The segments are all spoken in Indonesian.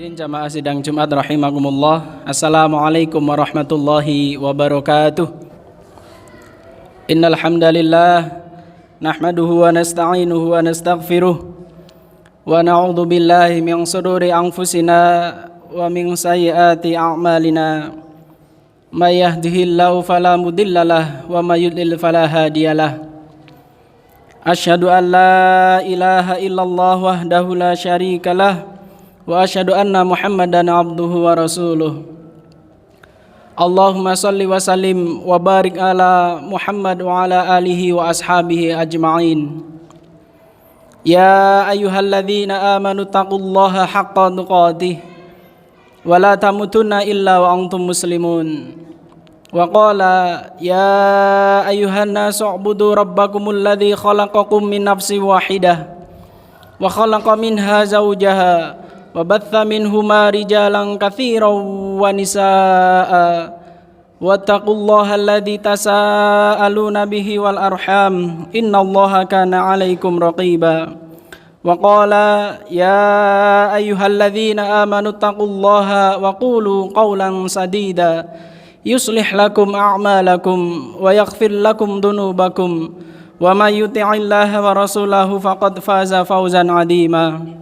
Hadirin jamaah sidang Jumat rahimakumullah. Assalamualaikum warahmatullahi wabarakatuh. Innal hamdalillah nahmaduhu wa nasta'inuhu wa nastaghfiruh wa na'udzu billahi min shururi anfusina wa min sayyiati a'malina. May yahdihillahu fala mudhillalah wa may yudlil fala hadiyalah. Asyhadu an la ilaha illallah wahdahu la syarikalah wa asyhadu anna Muhammadan abduhu wa rasuluh. Allahumma salli wa sallim wa barik ala Muhammad wa ala alihi wa ashabihi ajma'in. Ya ayyuhalladzina amanu taqullaha haqqa tuqatih wa la tamutunna illa wa antum muslimun. Wa qala ya ayyuhan nasu ubudu rabbakumul ladzi khalaqakum min nafsin wahidah wa khalaqa minha zawjaha wa batha minhuma rijalan katsiran wa nisaa wattaqullaha alladzi tasaaluna bihi wal arham innallaha kana 'alaikum raqiba. Wa qala ya ayyuhalladzina amanu taqullaha wa qulu qawlan sadida yuslih lakum a'malakum wa yaghfir lakum dhunubakum wa may yuti'illaha wa rasulahu faqad faza fawzan 'azima.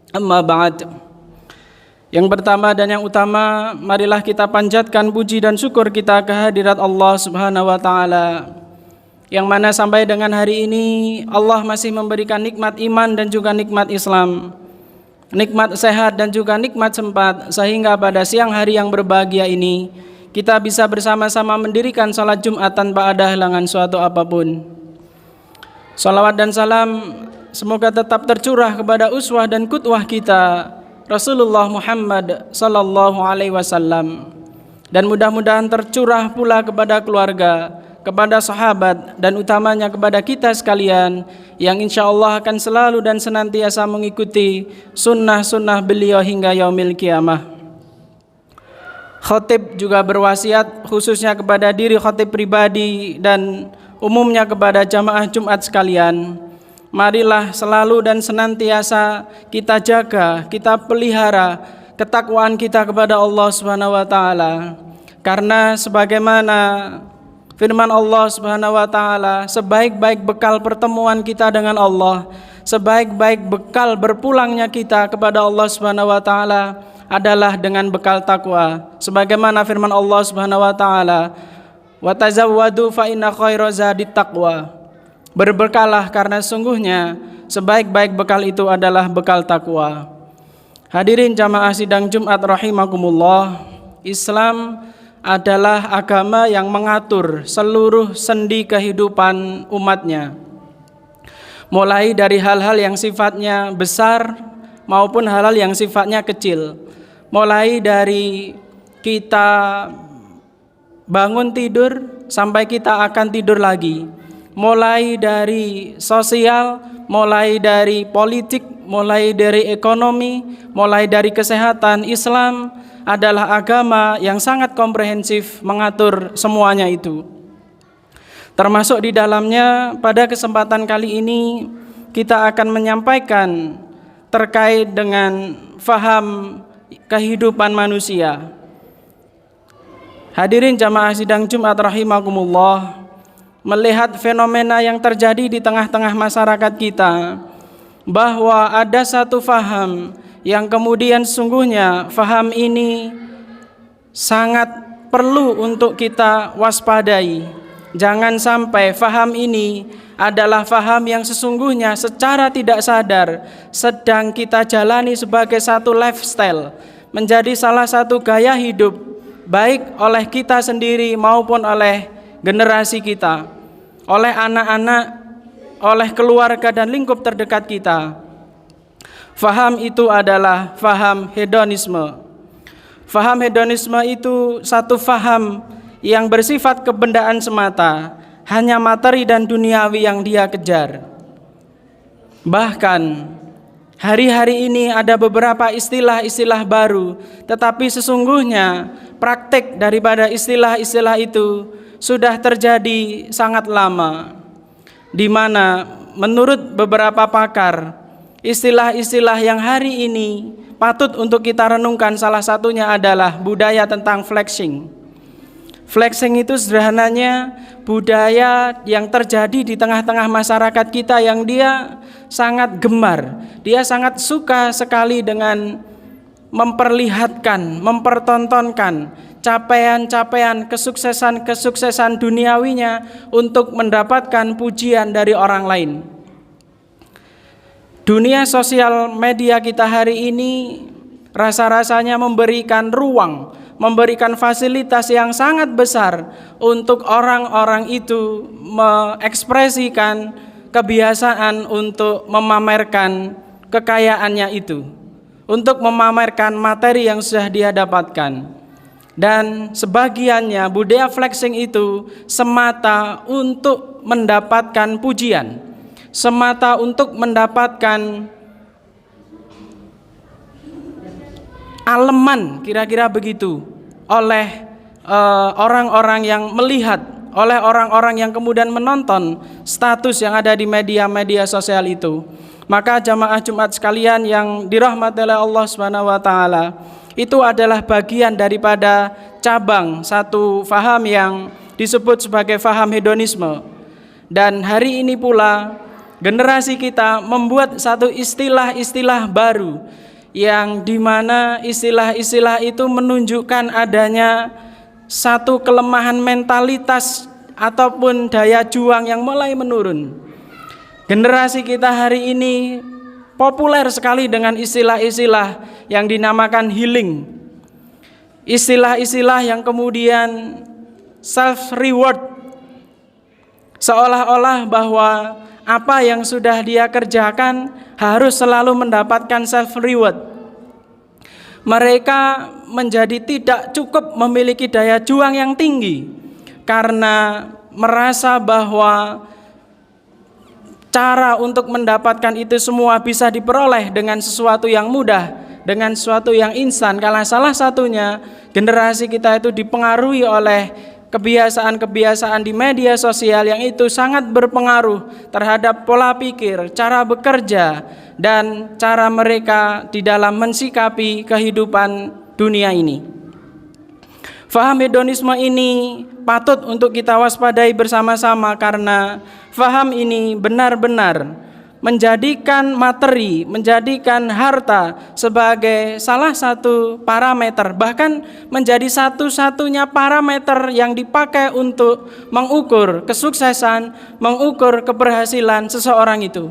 Amma ba'd. Yang pertama dan yang utama, marilah kita panjatkan puji dan syukur kita kehadirat Allah Subhanahu wa taala, yang mana sampai dengan hari ini Allah masih memberikan nikmat iman dan juga nikmat Islam, nikmat sehat dan juga nikmat sempat, sehingga pada siang hari yang berbahagia ini kita bisa bersama-sama mendirikan salat Jumat tanpa ada halangan suatu apapun. Salawat dan salam semoga tetap tercurah kepada uswah dan qudwah kita Rasulullah Muhammad sallallahu alaihi wasallam, dan mudah-mudahan tercurah pula kepada keluarga, kepada sahabat, dan utamanya kepada kita sekalian yang insyaallah akan selalu dan senantiasa mengikuti sunnah-sunnah beliau hingga yaumil qiyamah. Khatib juga berwasiat khususnya kepada diri khatib pribadi dan umumnya kepada jamaah Jumat sekalian, marilah selalu dan senantiasa kita jaga, kita pelihara ketakwaan kita kepada Allah Subhanahu wa taala. Karena sebagaimana firman Allah Subhanahu wa taala, sebaik-baik bekal pertemuan kita dengan Allah, sebaik-baik bekal berpulangnya kita kepada Allah Subhanahu wa taala adalah dengan bekal takwa. Sebagaimana firman Allah Subhanahu wa taala, wa tazawwadu fa inna khairaz zadit taqwa. Berbekallah karena sungguhnya sebaik-baik bekal itu adalah bekal takwa. Hadirin jamaah sidang Jumat rahimakumullah, Islam adalah agama yang mengatur seluruh sendi kehidupan umatnya, mulai dari hal-hal yang sifatnya besar maupun hal-hal yang sifatnya kecil. Mulai dari kita bangun tidur sampai kita akan tidur lagi, mulai dari sosial, mulai dari politik, mulai dari ekonomi, mulai dari kesehatan. Islam adalah agama yang sangat komprehensif mengatur semuanya itu. Termasuk di dalamnya pada kesempatan kali ini kita akan menyampaikan terkait dengan faham kehidupan manusia. Hadirin jamaah sidang Jumat rahimakumullah, melihat fenomena yang terjadi di tengah-tengah masyarakat kita, bahwa ada satu faham yang kemudian sungguhnya faham ini sangat perlu untuk kita waspadai. Jangan sampai faham ini adalah faham yang sesungguhnya secara tidak sadar sedang kita jalani sebagai satu lifestyle, menjadi salah satu gaya hidup, baik oleh kita sendiri maupun oleh generasi kita, oleh anak-anak, oleh keluarga dan lingkup terdekat kita. Faham itu adalah faham hedonisme. Faham hedonisme itu satu faham yang bersifat kebendaan semata, hanya materi dan duniawi yang dia kejar. Bahkan hari-hari ini ada beberapa istilah-istilah baru, tetapi sesungguhnya praktek daripada istilah-istilah itu sudah terjadi sangat lama, di mana menurut beberapa pakar, istilah-istilah yang hari ini patut untuk kita renungkan. Salah satunya adalah budaya tentang flexing. Flexing itu sederhananya budaya yang terjadi di tengah-tengah masyarakat kita yang dia sangat gemar, dia sangat suka sekali dengan memperlihatkan, mempertontonkan capaian-capaian, kesuksesan duniawinya untuk mendapatkan pujian dari orang lain. Dunia sosial media kita hari ini rasa-rasanya memberikan ruang, memberikan fasilitas yang sangat besar untuk orang-orang itu mengekspresikan kebiasaan untuk memamerkan kekayaannya itu, untuk memamerkan materi yang sudah dia dapatkan. Dan sebagiannya budaya flexing itu semata untuk mendapatkan pujian, semata untuk mendapatkan aleman, kira-kira begitu, oleh orang-orang yang melihat, oleh orang-orang yang kemudian menonton status yang ada di media-media sosial itu. Maka jamaah Jumat sekalian yang dirahmati oleh Allah Subhanahu wa taala, itu adalah bagian daripada cabang satu faham yang disebut sebagai faham hedonisme. Dan hari ini pula generasi kita membuat satu istilah-istilah baru, yang dimana istilah-istilah itu menunjukkan adanya satu kelemahan mentalitas ataupun daya juang yang mulai menurun. Generasi kita hari ini populer sekali dengan istilah-istilah yang dinamakan healing, istilah-istilah yang kemudian self reward, seolah-olah bahwa apa yang sudah dia kerjakan harus selalu mendapatkan self reward. Mereka menjadi tidak cukup memiliki daya juang yang tinggi karena merasa bahwa cara untuk mendapatkan itu semua bisa diperoleh dengan sesuatu yang mudah, dengan sesuatu yang instan. Kalau salah satunya generasi kita itu dipengaruhi oleh kebiasaan-kebiasaan di media sosial yang itu sangat berpengaruh terhadap pola pikir, cara bekerja, dan cara mereka di dalam mensikapi kehidupan dunia ini. Faham hedonisme ini patut untuk kita waspadai bersama-sama karena faham ini benar-benar menjadikan materi, menjadikan harta sebagai salah satu parameter, bahkan menjadi satu-satunya parameter yang dipakai untuk mengukur kesuksesan, mengukur keberhasilan seseorang itu.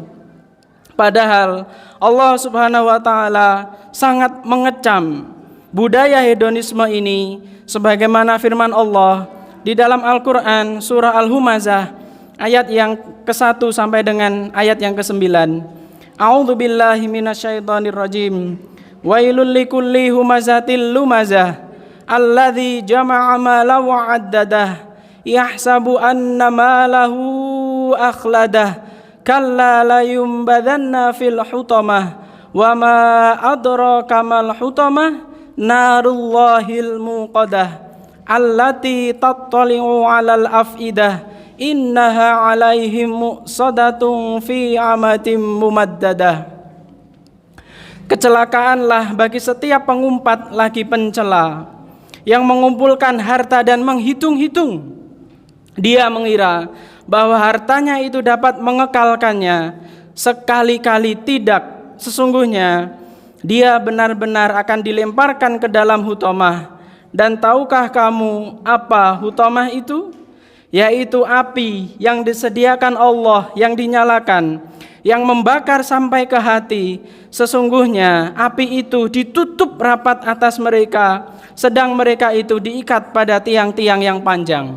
Padahal Allah Subhanahu wa taala sangat mengecam budaya hedonisme ini, sebagaimana firman Allah di dalam Al-Quran surah Al-Humazah ayat yang ke-1 sampai dengan ayat yang ke-9. A'udzu billahi minasyaitonir rajim. Wailul likulli humazatil lumazah alladzi jama'a malan wa 'addadah yahsabu anna malahu akhladah kalla la yumbadanna fil hutamah wa ma adraka mal hutamah narullahil muqadah allati tattali'u 'alal afidah innaha 'alaihim muqsadatun fi 'amatin mumaddadah. Kecelakaanlah bagi setiap pengumpat lagi pencela yang mengumpulkan harta dan menghitung-hitung. Dia mengira bahwa hartanya itu dapat mengekalkannya, sekali-kali tidak. Sesungguhnya dia benar-benar akan dilemparkan ke dalam hutamah. Dan tahukah kamu apa hutamah itu? Yaitu api yang disediakan Allah, yang dinyalakan, yang membakar sampai ke hati. Sesungguhnya api itu ditutup rapat atas mereka, sedang mereka itu diikat pada tiang-tiang yang panjang.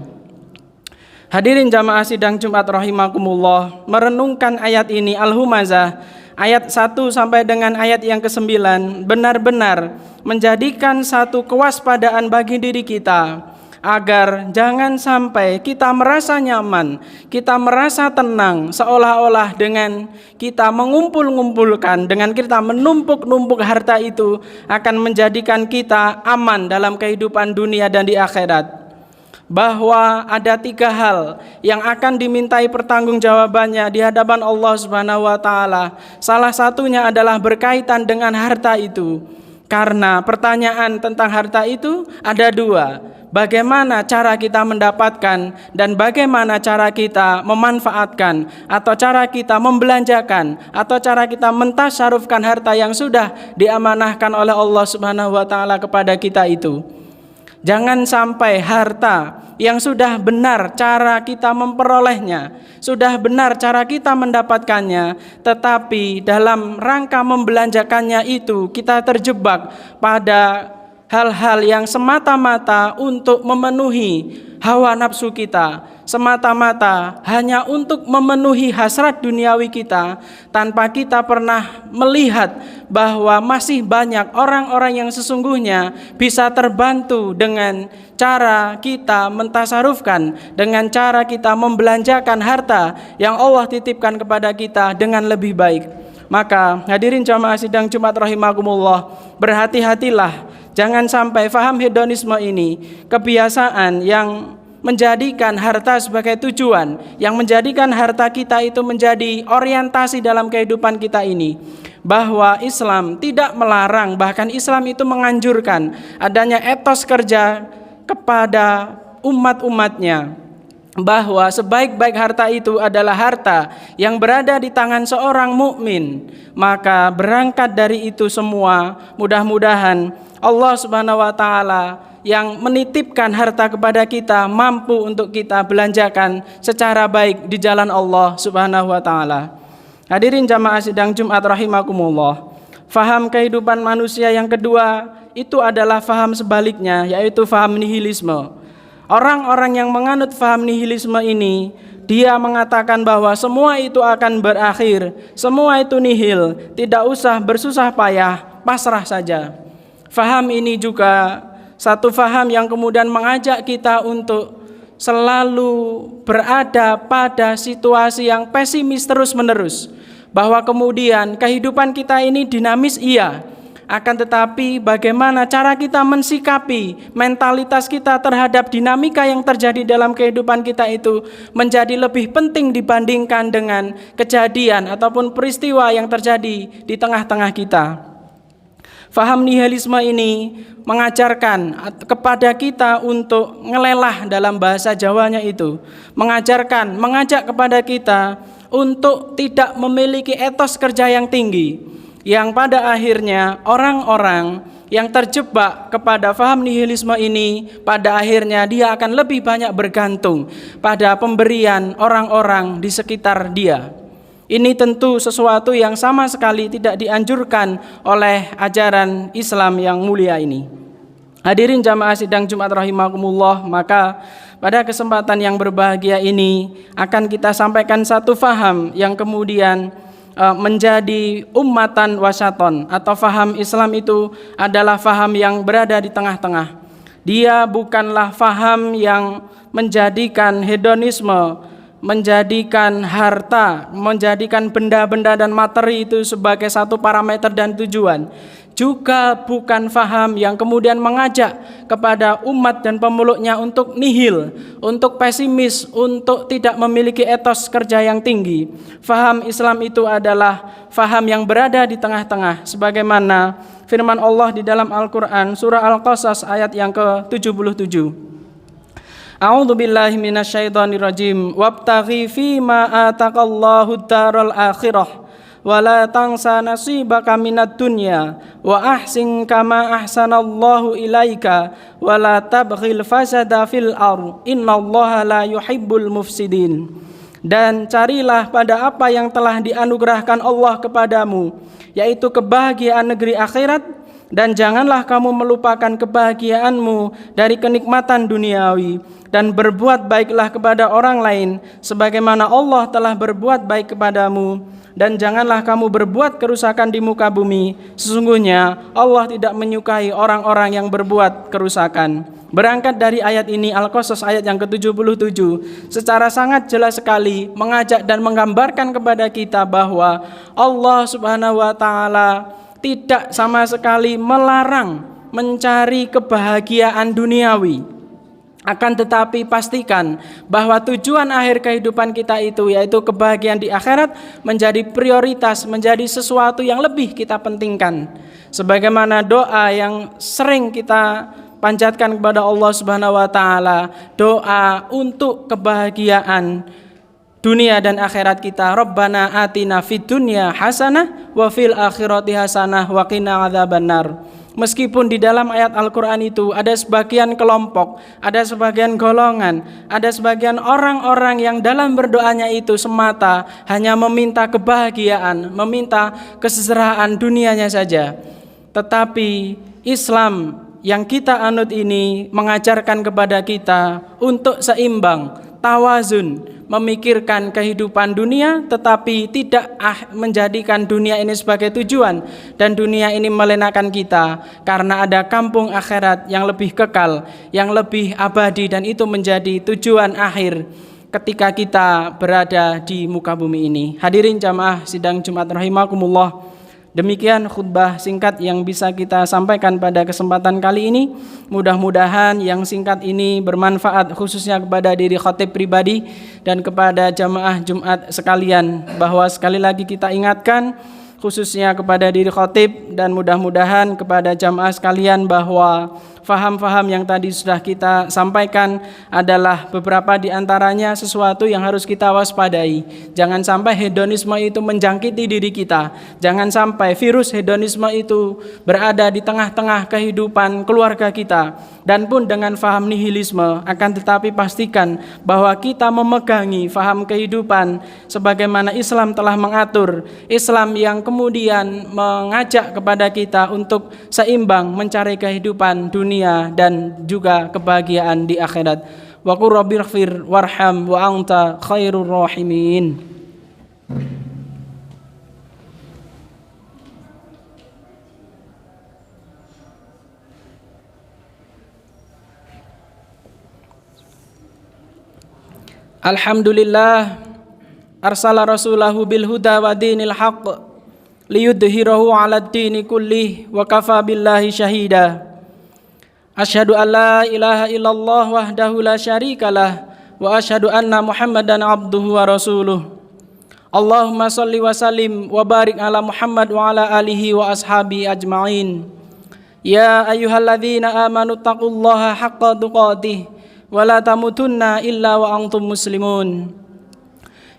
Hadirin jamaah sidang Jumat rahimakumullah, merenungkan ayat ini Al-Humazah ayat 1 sampai dengan ayat yang ke-9 benar-benar menjadikan satu kewaspadaan bagi diri kita, agar jangan sampai kita merasa nyaman, kita merasa tenang, seolah-olah dengan kita mengumpul-ngumpulkan, dengan kita menumpuk-numpuk harta itu akan menjadikan kita aman dalam kehidupan dunia dan di akhirat. Bahwa ada 3 hal yang akan dimintai pertanggungjawabannya di hadapan Allah Subhanahu wa taala. Salah satunya adalah berkaitan dengan harta itu. Karena pertanyaan tentang harta itu ada dua. Bagaimana cara kita mendapatkan dan bagaimana cara kita memanfaatkan atau cara kita membelanjakan atau cara kita mentasarufkan harta yang sudah diamanahkan oleh Allah Subhanahu wa taala kepada kita itu. Jangan sampai harta yang sudah benar cara kita memperolehnya, sudah benar cara kita mendapatkannya, tetapi dalam rangka membelanjakannya itu kita terjebak pada hal-hal yang semata-mata untuk memenuhi hawa nafsu kita, semata-mata hanya untuk memenuhi hasrat duniawi kita, tanpa kita pernah melihat bahwa masih banyak orang-orang yang sesungguhnya bisa terbantu dengan cara kita mentasarufkan, dengan cara kita membelanjakan harta yang Allah titipkan kepada kita dengan lebih baik. Maka hadirin jamaah sidang Jumat rahimakumullah, berhati-hatilah. Jangan sampai faham hedonisme ini, kebiasaan yang menjadikan harta sebagai tujuan, yang menjadikan harta kita itu menjadi orientasi dalam kehidupan kita ini. Bahwa Islam tidak melarang, bahkan Islam itu menganjurkan adanya etos kerja kepada umat-umatnya. Bahwa sebaik-baik harta itu adalah harta yang berada di tangan seorang mukmin. Maka berangkat dari itu semua, mudah-mudahan Allah Subhanahu wa taala yang menitipkan harta kepada kita mampu untuk kita belanjakan secara baik di jalan Allah Subhanahu wa taala. Hadirin jamaah sidang Jumat rahimakumullah. Faham kehidupan manusia yang kedua itu adalah faham sebaliknya, yaitu faham nihilisme. Orang-orang yang menganut faham nihilisme ini, dia mengatakan bahwa semua itu akan berakhir, semua itu nihil, tidak usah bersusah payah, pasrah saja. Faham ini juga satu faham yang kemudian mengajak kita untuk selalu berada pada situasi yang pesimis terus-menerus. Bahwa kemudian kehidupan kita ini dinamis, iya. Akan tetapi bagaimana cara kita mensikapi mentalitas kita terhadap dinamika yang terjadi dalam kehidupan kita itu menjadi lebih penting dibandingkan dengan kejadian ataupun peristiwa yang terjadi di tengah-tengah kita. Faham nihilisme ini mengajarkan kepada kita untuk ngelelah, dalam bahasa Jawanya itu mengajak kepada kita untuk tidak memiliki etos kerja yang tinggi, yang pada akhirnya orang-orang yang terjebak kepada faham nihilisme ini pada akhirnya dia akan lebih banyak bergantung pada pemberian orang-orang di sekitar dia. Ini tentu sesuatu yang sama sekali tidak dianjurkan oleh ajaran Islam yang mulia ini. Hadirin jamaah sidang Jumat rahimakumullah, maka pada kesempatan yang berbahagia ini akan kita sampaikan satu faham yang kemudian menjadi ummatan wasaton, atau faham Islam itu adalah faham yang berada di tengah-tengah. Dia bukanlah faham yang menjadikan hedonisme, menjadikan harta, menjadikan benda-benda dan materi itu sebagai satu parameter dan tujuan. Juga bukan faham yang kemudian mengajak kepada umat dan pemeluknya untuk nihil, untuk pesimis, untuk tidak memiliki etos kerja yang tinggi. Faham Islam itu adalah faham yang berada di tengah-tengah, sebagaimana firman Allah di dalam Al-Quran surah Al-Qasas ayat yang ke-77. A'udzu billahi minasyaitonir rajim. Wabtaghi fima ataqallahu daral akhirah wa la tansa nasibaka minad dunya wa ahsin kama ahsanallahu ilaika wa la tabghil fasada fil ardh innallaha la yuhibbul mufsidin. Dan carilah pada apa yang telah dianugerahkan Allah kepadamu, yaitu kebahagiaan negeri akhirat, dan janganlah kamu melupakan kebahagiaanmu dari kenikmatan duniawi, dan berbuat baiklah kepada orang lain sebagaimana Allah telah berbuat baik kepadamu, dan janganlah kamu berbuat kerusakan di muka bumi, sesungguhnya Allah tidak menyukai orang-orang yang berbuat kerusakan. Berangkat dari ayat ini, Al-Qasas ayat yang ke-77 secara sangat jelas sekali mengajak dan menggambarkan kepada kita bahwa Allah Subhanahu wa taala tidak sama sekali melarang mencari kebahagiaan duniawi. Akan tetapi pastikan bahwa tujuan akhir kehidupan kita itu, yaitu kebahagiaan di akhirat, menjadi prioritas, menjadi sesuatu yang lebih kita pentingkan. Sebagaimana doa yang sering kita panjatkan kepada Allah Subhanahu wa taala, doa untuk kebahagiaan dunia dan akhirat kita. Rabbana atina fid dunya hasanah wa fil akhirati hasanah wa qina adzabannar. Meskipun di dalam ayat Al-Quran itu ada sebagian kelompok, ada sebagian golongan, ada sebagian orang-orang yang dalam berdoanya itu semata hanya meminta kebahagiaan, meminta kesejahteraan dunianya saja. Tetapi Islam yang kita anut ini mengajarkan kepada kita untuk seimbang, tawazun, memikirkan kehidupan dunia tetapi tidak menjadikan dunia ini sebagai tujuan dan dunia ini melenakan kita, karena ada kampung akhirat yang lebih kekal, yang lebih abadi, dan itu menjadi tujuan akhir ketika kita berada di muka bumi ini. Hadirin jamaah sidang Jumat rahimakumullah, demikian khutbah singkat yang bisa kita sampaikan pada kesempatan kali ini. Mudah-mudahan yang singkat ini bermanfaat khususnya kepada diri khatib pribadi dan kepada jamaah Jumat sekalian, bahwa sekali lagi kita ingatkan khususnya kepada diri khatib dan mudah-mudahan kepada jamaah sekalian bahwa faham-faham yang tadi sudah kita sampaikan adalah beberapa di antaranya sesuatu yang harus kita waspadai. Jangan sampai hedonisme itu menjangkiti diri kita. Jangan sampai virus hedonisme itu berada di tengah-tengah kehidupan keluarga kita. Dan pun dengan faham nihilisme, akan tetapi pastikan bahwa kita memegangi faham kehidupan sebagaimana Islam telah mengatur. Islam yang kemudian mengajak kepada kita untuk seimbang mencari kehidupan dunia dan juga kebahagiaan di akhirat. Wa qur rabbighfir warham wa anta khairur rahimin. Alhamdulillah arsala rasulahu bil huda wa dinil haqq liyudhhirahu 'alad dini kullih wa kafa billahi syahida. Asyhadu an la ilaha illallah wahdahu la syarikalah wa asyhadu anna Muhammadan abduhu wa rasuluh. Allahumma shalli wa sallim wa barik ala Muhammad wa ala alihi wa ashabi ajma'in. Ya ayyuhalladzina amanu taqullaha haqqa tuqatih wa la tamutunna illa wa antum muslimun.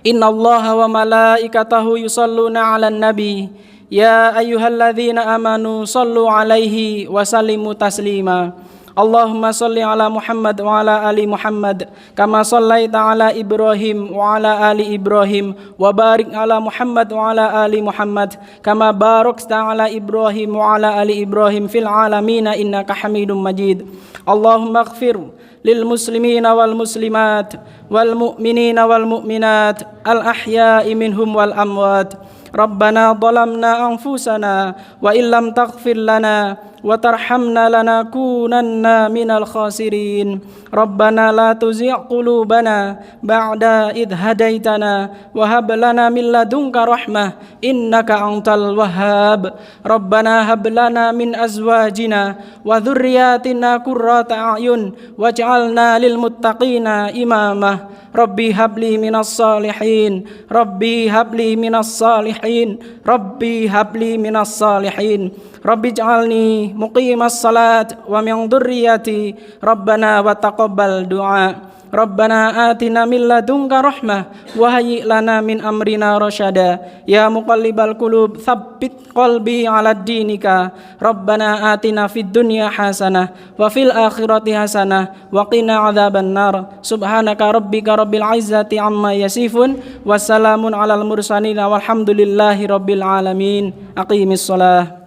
Innallaha wa malaikatahu yusalluna 'alan nabi. Ya ayyuhalladzina amanu sallu 'alaihi wa sallimu taslima. Allahumma salli ala Muhammad wa ala ali Muhammad kama sallaita ala Ibrahim wa ala ali Ibrahim wa barik ala Muhammad wa ala ali Muhammad kama barakta ala Ibrahim wa ala ali Ibrahim fil alamin innaka Hamidum Majid. Allahumma ighfir lil muslimina wal muslimat wal mu'minina wal mu'minat al ahya'i minhum wal amwat. Rabbana zalamna anfusana wa illam taghfir lana wa tarhamna lanakunanna minal khasirin. Rabbana la tuzigh qulubana ba'da idh hadaitana wa hab lana min ladunka rahmah innaka antal wahhab. Rabbana hab lana min azwajina wa dhurriyyatina qurrata a'yun waj'alna lil muttaqina imamah. Rabbi habli minas salihin. Rabbi habli minas salihin. Rabbi habli minas salihin. Rabbi ij'alni muqimas salat wa min dhurriyyati. Rabbana wa taqabbal du'a. Rabbana atina min ladunka rahmah wa hayyi' lana min amrina rasyada. Ya muqallibal qulub tsabbit qalbi 'ala dinika. Rabbana atina fid dunya hasanah wa fil akhirati hasanah wa qina adzabannar. Subhanaka rabbika rabbil izzati amma yasifun wassalamun 'alal mursalin walhamdulillahi rabbil alamin. Aqimis shalah.